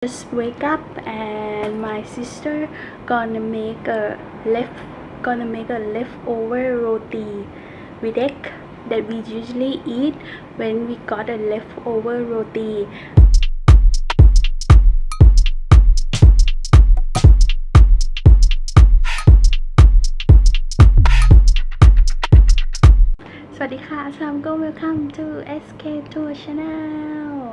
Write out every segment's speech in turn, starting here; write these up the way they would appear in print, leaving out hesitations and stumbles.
Just wake up and my sister gonna make a leftover roti with egg that we usually eat when we got a leftover roti. Welcome to SK Tour Channel.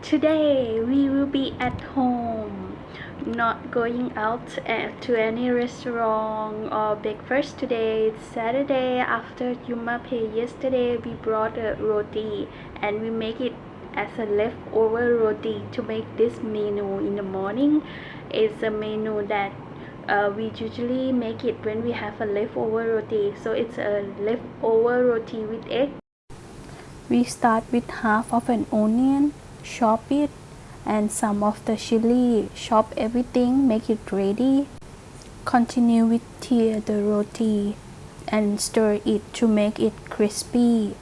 Today we will be at home, not going out to any restaurant or breakfast. Today it's Saturday. After Yuma Pay yesterday, we brought a roti and we make it as a leftover roti to make this menu in the morning. It's a menu that we usually make it when we have a leftover roti, so it's a leftover roti with egg. We start with half of an onion, chop it, and some of the chili. Chop everything, make it ready. Continue with tear the roti and stir it to make it crispy.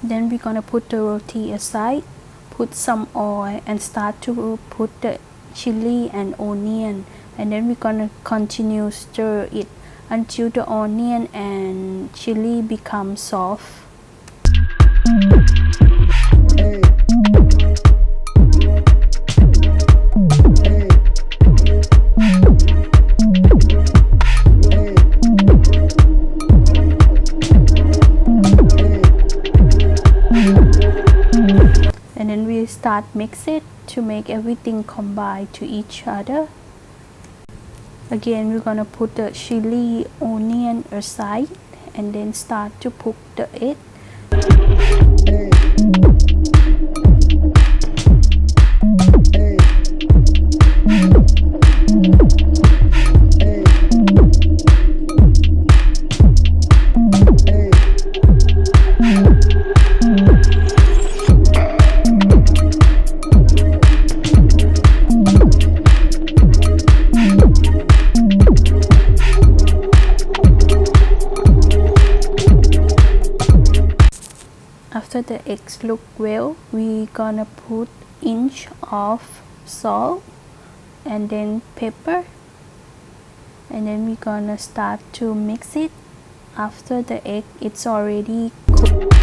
Then we're gonna put the roti aside, put some oil and start to put the chili and onion, and then we're gonna continue stir it until the onion and chili become soft. And then we start mix it to make everything combine to each other. Again, we're gonna put the chili, onion aside and then start to put the egg. After the eggs look well, we gonna put inch of salt and then pepper, and then we gonna start to mix it. After the egg it's already cooked.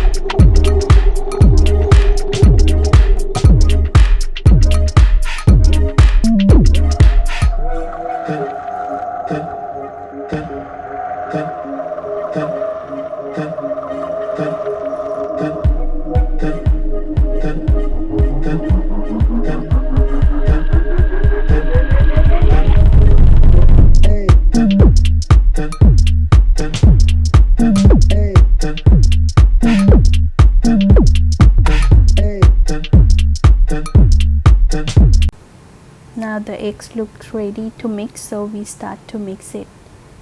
Now the eggs look ready to mix, so we start to mix it.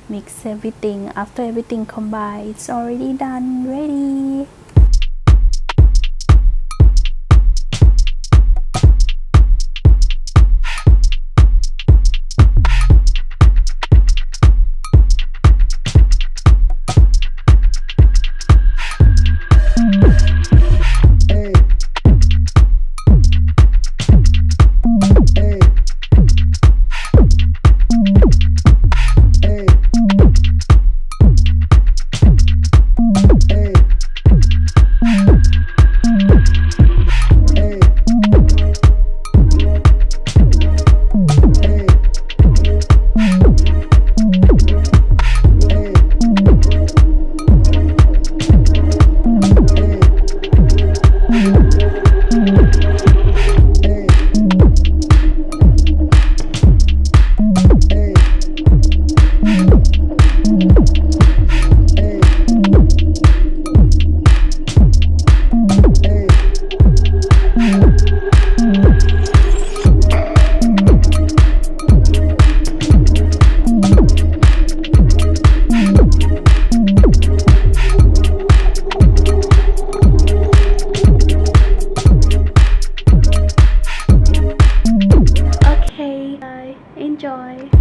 Mix everything. After everything combined, it's already done, ready. enjoy.